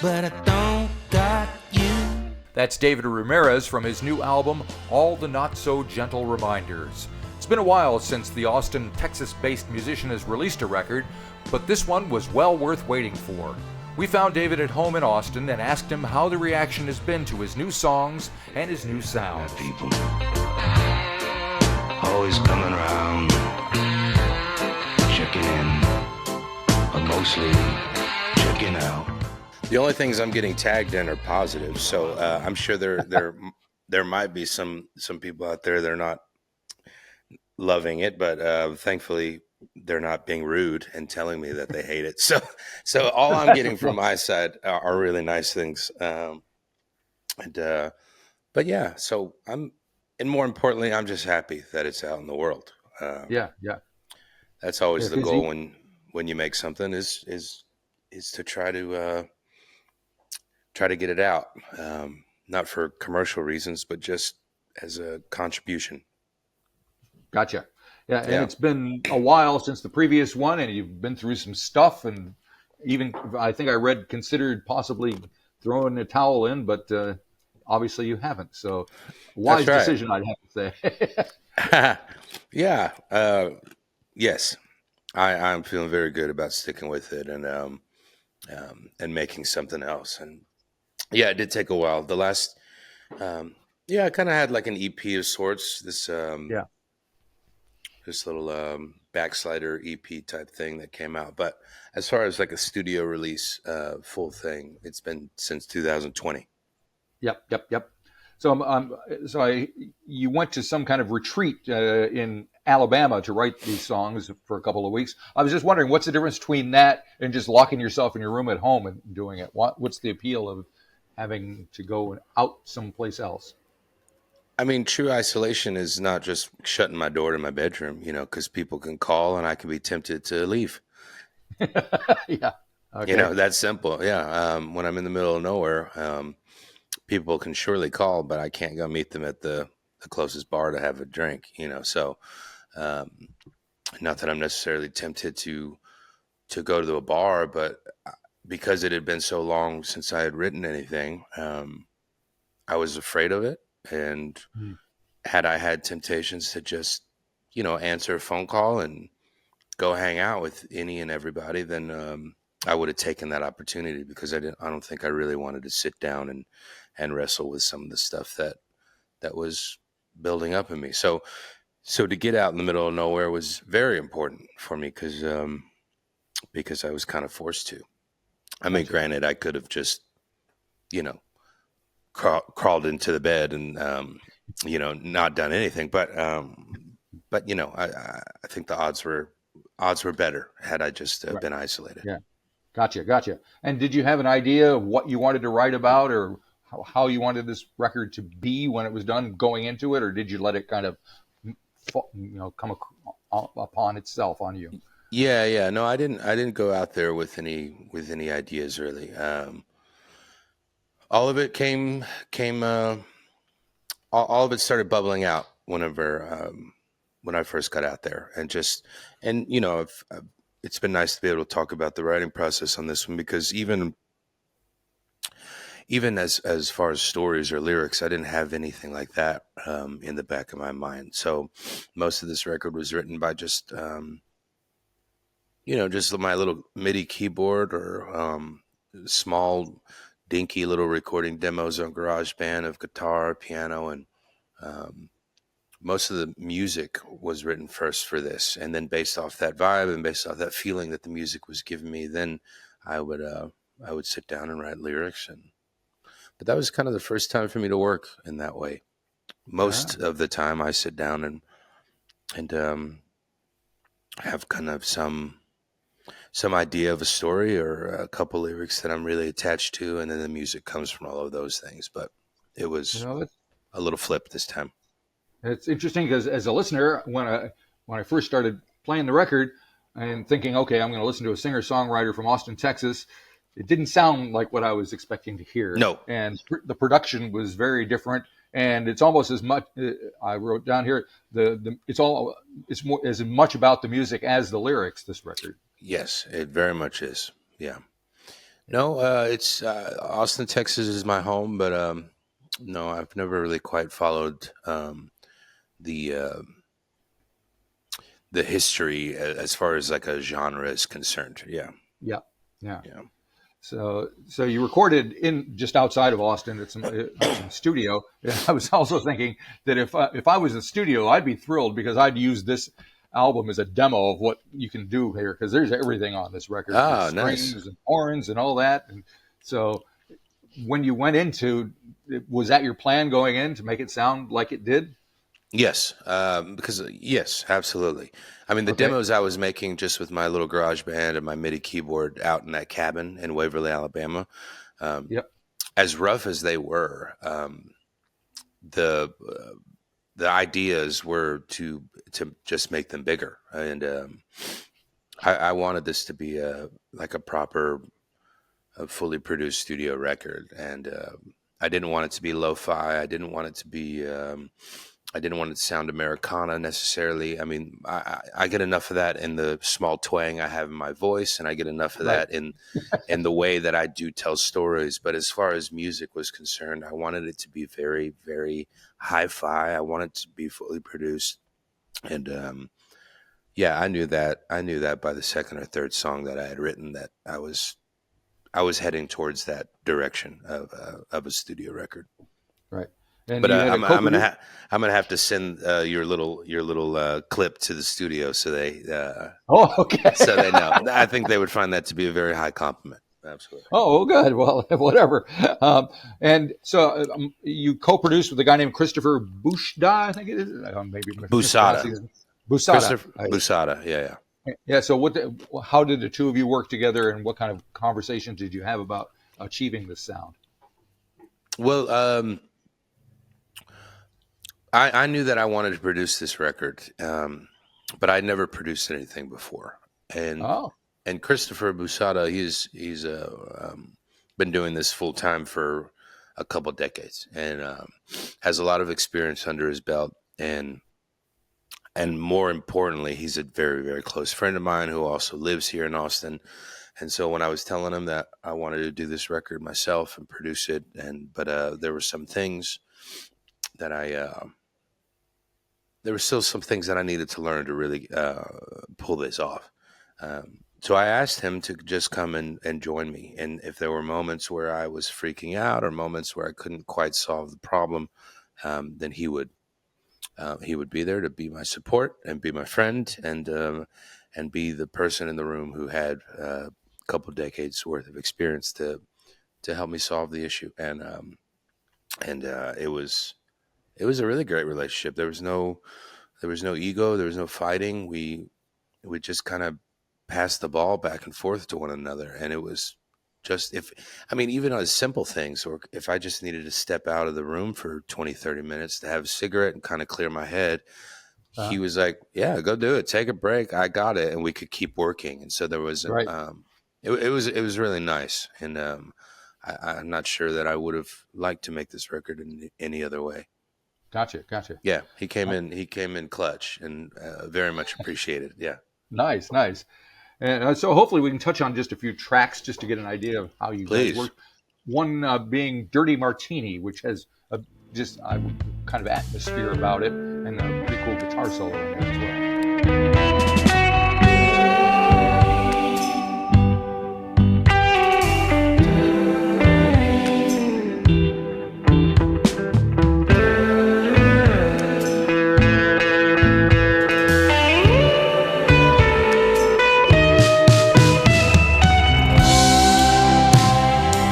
but I don't got you. That's David Ramirez from his new album, All the Not So Gentle Reminders. It's been a while since the Austin, Texas-based musician has released a record, but this one was well worth waiting for. We found David at home in Austin and asked him how the reaction has been to his new songs and his new sound. People always coming around, checking in, but mostly checking out. The only things I'm getting tagged in are positive, so I'm sure there might be some people out there that are not loving it, but thankfully they're not being rude and telling me that they hate it. So all I'm getting from my side are really nice things. But yeah, so and more importantly, I'm just happy that it's out in the world. Yeah. That's always the goal when you make something is to try to get it out, not for commercial reasons, but just as a contribution. Gotcha. Yeah, and it's been a while since the previous one, and you've been through some stuff, and even I think I read considered possibly throwing the towel in, but obviously you haven't. So wise decision, I'd have to say. Yeah. Yes, I'm feeling very good about sticking with it and making something else. And yeah, it did take a while. The last, I kind of had like an EP of sorts. This little backslider EP type thing that came out. But as far as like a studio release, full thing, it's been since 2020. Yep. So you went to some kind of retreat in Alabama to write these songs for a couple of weeks. I was just wondering, what's the difference between that and just locking yourself in your room at home and doing it? What's the appeal of having to go out someplace else? I mean, true isolation is not just shutting my door to my bedroom, because people can call and I can be tempted to leave. Yeah. Okay. That's simple. Yeah. When I'm in the middle of nowhere, people can surely call, but I can't go meet them at the closest bar to have a drink, So, not that I'm necessarily tempted to go to a bar, but because it had been so long since I had written anything, I was afraid of it. And had I had temptations to just, answer a phone call and go hang out with any and everybody, then I would have taken that opportunity because I don't think I really wanted to sit down and wrestle with some of the stuff that was building up in me. So to get out in the middle of nowhere was very important for me because I was kind of forced to. I mean, granted, I could have just, crawled into the bed and not done anything, but I think the odds were better had I just been isolated. Yeah, gotcha. And did you have an idea of what you wanted to write about, or how you wanted this record to be when it was done going into it, or did you let it kind of come upon itself on you? Yeah. No, I didn't go out there with any ideas really. All of it came. All of it started bubbling out whenever when I first got out there, it's been nice to be able to talk about the writing process on this one because even as far as stories or lyrics, I didn't have anything like that in the back of my mind. So most of this record was written by just just my little MIDI keyboard or small dinky little recording demos on GarageBand of guitar, piano, and most of the music was written first for this. And then based off that vibe and based off that feeling that the music was giving me, then I would sit down and write lyrics. But that was kind of the first time for me to work in that way. Most of the time I sit down and have kind of some idea of a story or a couple lyrics that I'm really attached to, and then the music comes from all of those things. But it was a little flip this time. It's interesting because as a listener, when I first started playing the record and thinking, okay, I'm going to listen to a singer-songwriter from Austin, Texas, it didn't sound like what I was expecting to hear. No. And the production was very different. And it's almost as much. I wrote down here it's more as much about the music as the lyrics. This record. Yes, it very much is. Yeah. No, it's Austin, Texas is my home, but no, I've never really quite followed the the history as far as like a genre is concerned. Yeah, Yeah, yeah. yeah. So you recorded in just outside of Austin at some studio. I was also thinking that if I was in studio, I'd be thrilled because I'd use this album as a demo of what you can do here because there's everything on this record. There's Ah, nice. strings and horns and all that. And so when you went into, was that your plan going in to make it sound like it did? Yes, because yes, absolutely. I mean, the Okay. demos I was making just with my little garage band and my MIDI keyboard out in that cabin in Waverly, Alabama, um, Yep. as rough as they were, the the ideas were to just make them bigger, and I wanted this to be like a proper, a fully produced studio record, and I didn't want it to be lo-fi. I didn't want it to be. I didn't want it to sound Americana necessarily. I mean, I get enough of that in the small twang I have in my voice, and I get enough of Right. that in the way that I do tell stories. But as far as music was concerned, I wanted it to be very, very hi-fi. I wanted it to be fully produced, and yeah, I knew that. I knew that by the second or third song that I had written that I was heading towards that direction of a studio record. Right. And But you had a co-producer. I'm gonna have to send your little clip to the studio Oh, okay. so they know. I think they would find that to be a very high compliment. Absolutely. Oh, good. Well, whatever. And so you co-produced with a guy named Christopher Bushda, I think it is. Maybe Busada, mispronouncing his Busada. Christopher Busada. Yeah, yeah. Yeah. So how did the two of you work together, and what kind of conversations did you have about achieving this sound? Well, I knew that I wanted to produce this record, but I'd never produced anything before, and Oh, and Christopher Busada, he's been doing this full time for a couple decades, and has a lot of experience under his belt, and more importantly, he's a very, very close friend of mine who also lives here in Austin. And so when I was telling him that I wanted to do this record myself and produce it, but there were some things that there were still some things that I needed to learn to really pull this off. So I asked him to just come and join me. And if there were moments where I was freaking out or moments where I couldn't quite solve the problem, then he would be there to be my support and be my friend and be the person in the room who had a couple decades worth of experience to help me solve the issue. And it was a really great relationship. There was no ego. There was no fighting. We just kind of passed the ball back and forth to one another. And it was just, even on simple things, or if I just needed to step out of the room for 20, 30 minutes to have a cigarette and kind of clear my head, he was like, yeah, go do it. Take a break. I got it. And we could keep working. And so there was, right. it was really nice. And I'm not sure that I would have liked to make this record in any other way. Gotcha. Yeah, he came in clutch and very much appreciated. Yeah. Nice. And so hopefully we can touch on just a few tracks just to get an idea of how you guys Please. work. One being Dirty Martini, which has just kind of atmosphere about it and a pretty cool guitar solo in there as well.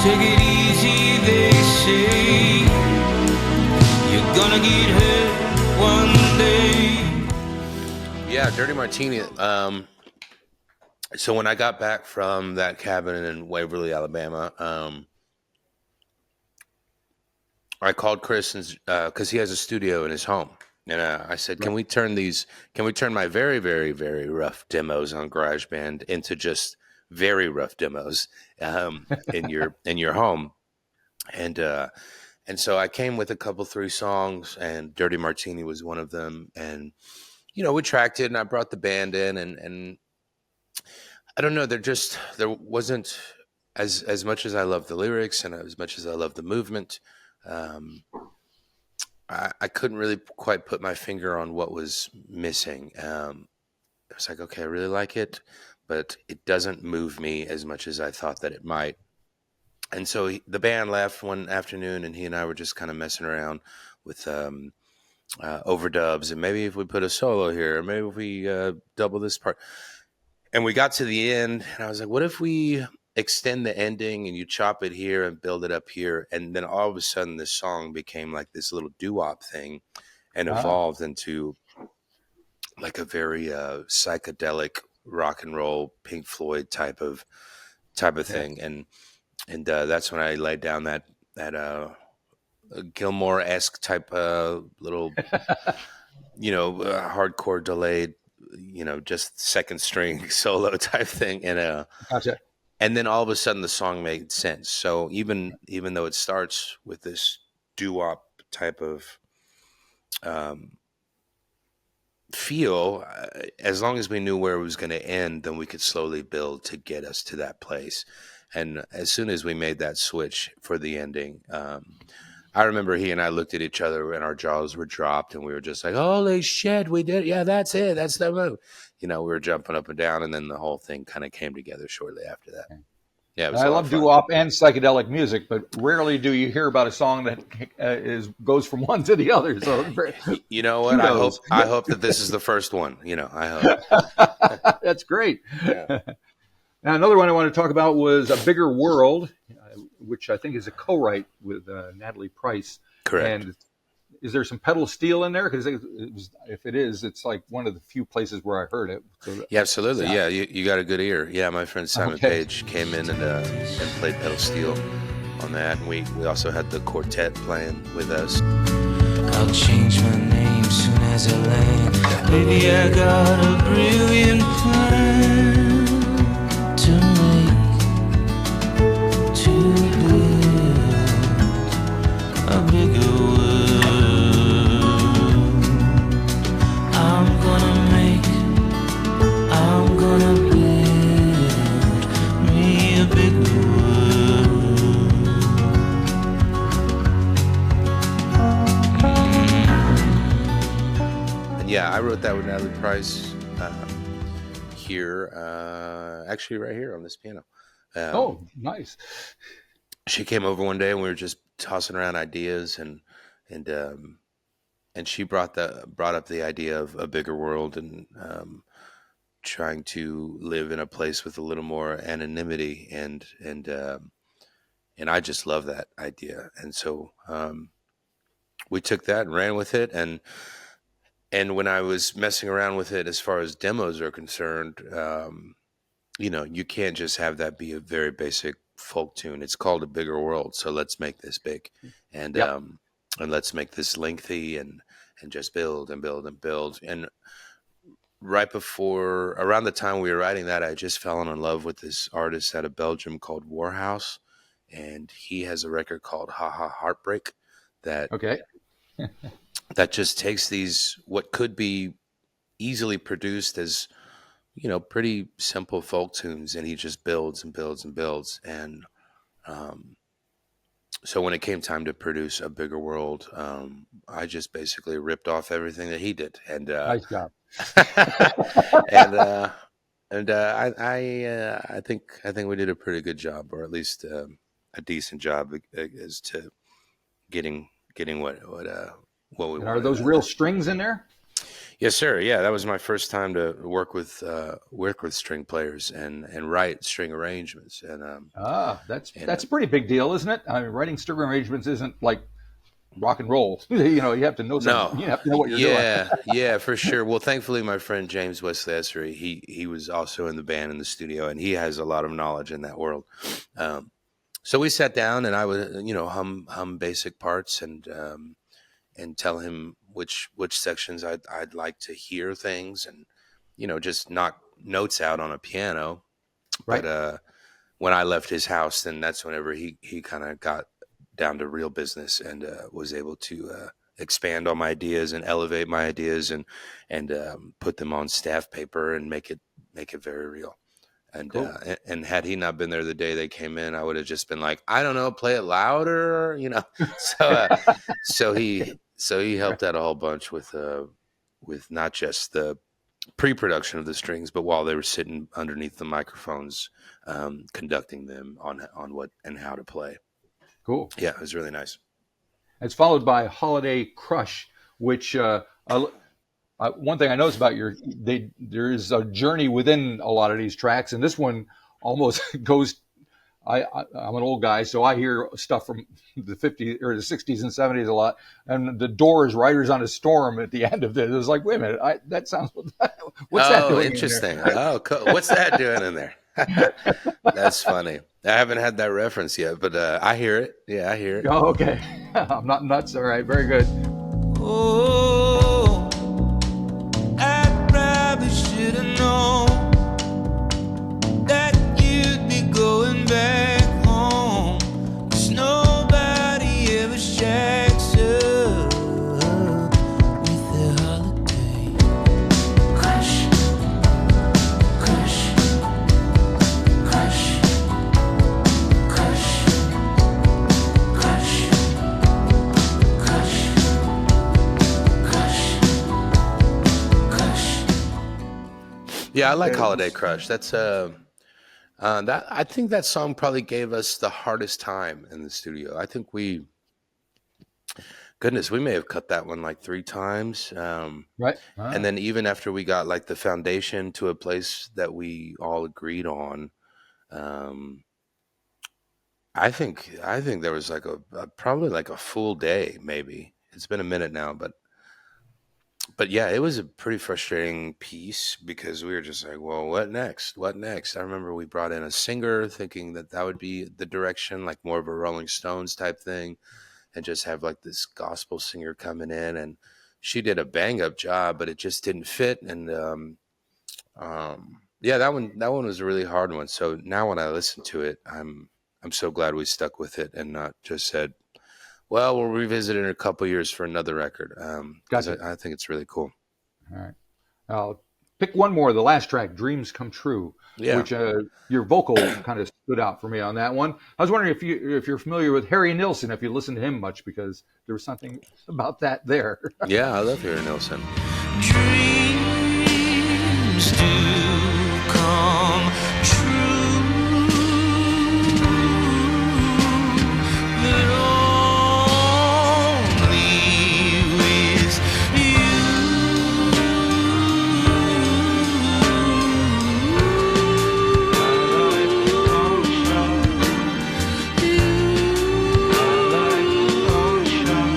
Take it easy, they say. You're gonna get hurt one day. Yeah, Dirty Martini. So when I got back from that cabin in Waverly, Alabama, I called Chris because he has a studio in his home, and I said, "Can we turn my very, very, very rough demos on GarageBand into just very rough demos in your home?" And so I came with a couple 3 songs, and Dirty Martini was one of them. And we tracked it, and I brought the band in, and I don't know, there wasn't as much as I love the lyrics and as much as I love the movement, um, I couldn't really quite put my finger on what was missing. It was like, okay, I really like it, but it doesn't move me as much as I thought that it might. And so the band left one afternoon, and he and I were just kind of messing around with overdubs, and maybe if we put a solo here, or maybe if we double this part. And we got to the end, and I was like, what if we extend the ending and you chop it here and build it up here? And then all of a sudden, this song became like this little doo-wop thing and evolved into like a very psychedelic rock and roll Pink Floyd type of thing. And that's when I laid down that Gilmore-esque type little, hardcore delayed, just second string solo type thing. And Gotcha. and then all of a sudden the song made sense. So even though it starts with this doo-wop type of feel, as long as we knew where it was going to end, then we could slowly build to get us to that place. And as soon as we made that switch for the ending, I remember he and I looked at each other and our jaws were dropped and we were just like, holy shit, we did. Yeah, that's it. That's the move. We were jumping up and down, and then the whole thing kind of came together shortly after that. Yeah, it was I a lot love of fun. doo-wop and psychedelic music, but rarely do you hear about a song that goes from one to the other. So You know what? kudos. I hope that this is the first one. I hope. That's great. Yeah. Now, another one I want to talk about was A Bigger World, which I think is a co-write with Natalie Price. Correct. And is there some pedal steel in there? Because if it is, it's like one of the few places where I heard it. So, Yeah, absolutely. Yeah, you got a good ear. Yeah, my friend Simon Page came in and played pedal steel on that. And we also had the quartet playing with us. I'll change my name soon as I land. Baby, I got a brilliant plan to make, to build a bigger world. I'm gonna build me a bigger world. And yeah, I wrote that with Natalie Price here, actually right here on this piano. oh, nice. She came over one day and we were just tossing around ideas, and she brought up the idea of a bigger world, and trying to live in a place with a little more anonymity, and I just love that idea. And so we took that and ran with it, and when I was messing around with it as far as demos are concerned, you can't just have that be a very basic folk tune. It's called A Bigger World, so let's make this big, and Yep. and let's make this lengthy, and just build and build and build. And right before, around the time we were writing that, I just fell in love with this artist out of Belgium called Warhouse, and he has a record called Ha Ha Heartbreak that Okay. just takes these what could be easily produced as pretty simple folk tunes, and he just builds and builds and builds. And so when it came time to produce A Bigger World, I just basically ripped off everything that he did, and Nice job. and I think we did a pretty good job, or at least a decent job as to getting what we And are wanted. those real strings in there? Yes, sir. Yeah, that was my first time to work with string players and write string arrangements. And That's a pretty big deal, isn't it? I mean, writing string arrangements isn't like rock and roll. You have to know something. You have to know what you're doing. Yeah, for sure. Well, thankfully, my friend James Wesley Essery, he was also in the band in the studio, and he has a lot of knowledge in that world. So we sat down, and I would hum basic parts, and tell him which sections I'd like to hear things, and just knock notes out on a piano. Right. But when I left his house, then that's whenever he kind of got down to real business, and was able to expand on my ideas and elevate my ideas, and put them on staff paper and make it very real. And Cool. and had he not been there the day they came in, I would have just been like, I don't know, play it louder, you know. So so he helped out a whole bunch with not just the pre-production of the strings, but while they were sitting underneath the microphones, conducting them on what and how to play. Cool. Yeah, it was really nice. It's followed by Holiday Crush, which one thing I noticed about there is a journey within a lot of these tracks, and this one almost goes. I'm an old guy, so I hear stuff from the 50s or the 60s and 70s a lot. And the Doors, "Riders on a Storm" at the end of this, it was like, wait a minute, that sounds what's that Oh, doing in interesting. there? Oh, cool. What's that doing in there? That's funny. I haven't had that reference yet, but I hear it. Yeah, I hear it. Oh, okay. I'm not nuts. All right, very good. Oh, I probably should have known that you'd be going back home. 'Cause nobody ever shacks up with their holiday crush, crush, crush, crush, crush, crush, crush. Yeah, I like Holiday Crush. That's that I think that song probably gave us the hardest time in the studio. I think goodness, we may have cut that one like 3 times. Right. And then even after we got like the foundation to a place that we all agreed on, um, I think there was like probably like a full day, maybe. It's been a minute now, but yeah, it was a pretty frustrating piece because we were just like, well, what next? What next? I remember we brought in a singer thinking that would be the direction, like more of a Rolling Stones type thing, and just have like this gospel singer coming in, and she did a bang up job, but it just didn't fit. And yeah, that one was a really hard one. So now when I listen to it, I'm so glad we stuck with it and not just said, well, we'll revisit it in a couple years for another record. 'Cause Gotcha. I think it's really cool. All right. I'll pick one more. The last track, "Dreams Come True," Yeah. which your vocal kind of stood out for me on that one. I was wondering if you're familiar with Harry Nilsson, if you listen to him much, because there was something about that there. Yeah, I love Harry Nilsson. Dreams do come true, but only with you. I like the long shot. I like the long shot.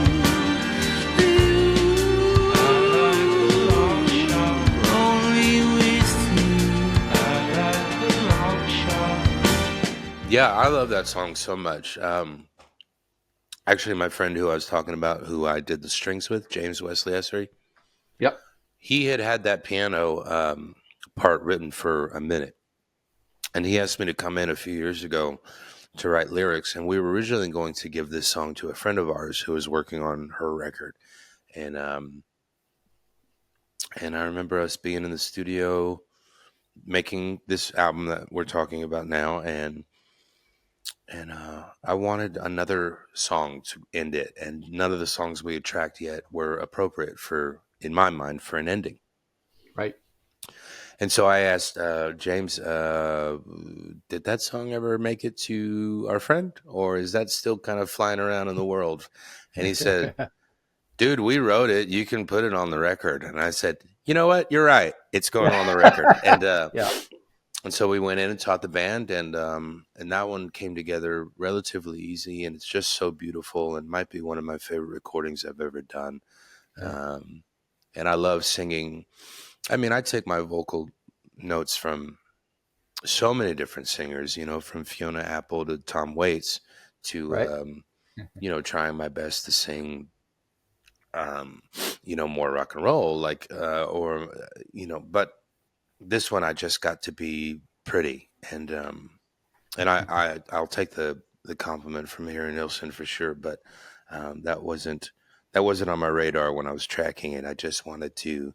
I like the long shot. Only with you. I like the long shot. Yeah, I love that song so much. Actually, my friend who I was talking about, who I did the strings with, James Wesley Essery, Yep. he had that piano part written for a minute. And he asked me to come in a few years ago to write lyrics. And we were originally going to give this song to a friend of ours who was working on her record. And I remember us being in the studio making this album that we're talking about now. And I wanted another song to end it. And none of the songs we had tracked yet were appropriate in my mind, for an ending. Right. And so I asked James, did that song ever make it to our friend? Or is that still kind of flying around in the world? And he said, dude, we wrote it. You can put it on the record. And I said, you know what? You're right. It's going on the record. And Yeah. and so we went in and taught the band. And that one came together relatively easy. And it's just so beautiful and might be one of my favorite recordings I've ever done. Yeah. And I love singing. I mean, I take my vocal notes from so many different singers, from Fiona Apple to Tom Waits to, Right. Trying my best to sing, more rock and roll, but this one I just got to be pretty. And I'll take the compliment from Harry Nilsson for sure. But that wasn't on my radar when I was tracking it. I just wanted to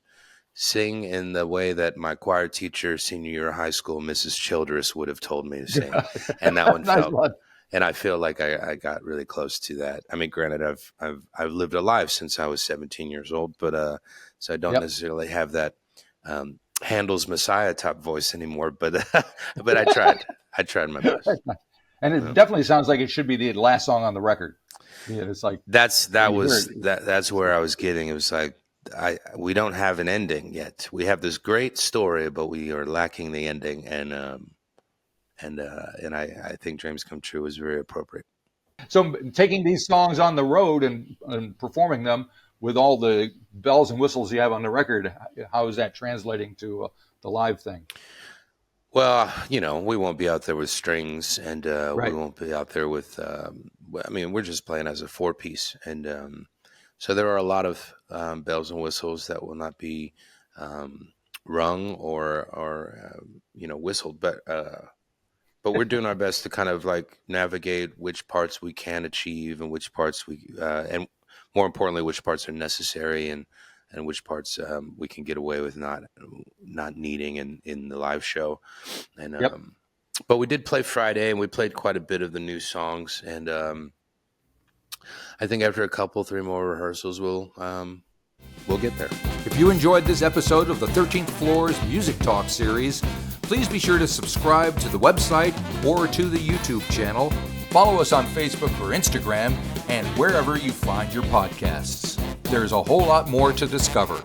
sing in the way that my choir teacher senior year of high school, Mrs. Childress, would have told me to sing. And that one Nice felt, one. and I feel like I got really close to that. I mean, granted, I've lived a life since I was 17 years old, but so I don't necessarily have that Handel's Messiah type voice anymore. But but I tried my best. And it definitely sounds like it should be the last song on the record. Yeah, it's like that's where I was getting. It was like we don't have an ending yet. We have this great story, but we are lacking the ending. And I think Dreams Come True is very appropriate. So taking these songs on the road and performing them with all the bells and whistles you have on the record, how is that translating to the live thing? Well, we won't be out there with strings, and Right. we won't be out there with. I mean, we're just playing as a 4-piece, and so there are a lot of bells and whistles that will not be rung or whistled, but we're doing our best to kind of like navigate which parts we can achieve and which parts and more importantly, which parts are necessary and which parts we can get away with not needing in the live show. And but we did play Friday, and we played quite a bit of the new songs. And I think after 3 more rehearsals, we'll get there. If you enjoyed this episode of the 13th Floor's Music Talk series, please be sure to subscribe to the website or to the YouTube channel. Follow us on Facebook or Instagram and wherever you find your podcasts. There's a whole lot more to discover.